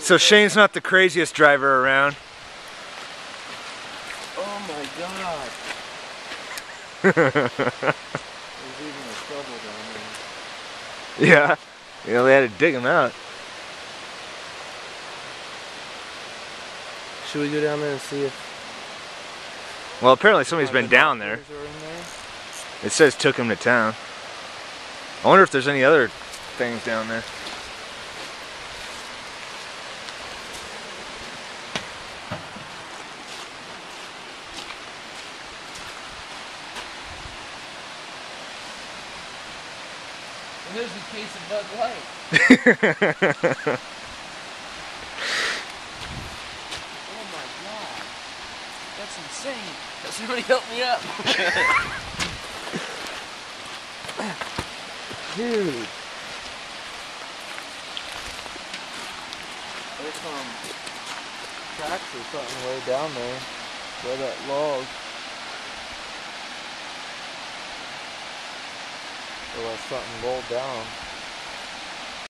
So Shane's not the craziest driver around. Oh my god. There's even a shovel down there. Yeah. You know, they had to dig him out. Should we go down there and see if... Well, apparently somebody's been down there. It says took him to town. I wonder if there's any other things down there. And there's a case of Bud Light. Oh my god. That's insane. Somebody help me up. Dude. There's some tracks or something way down there by that log. Or something rolled down.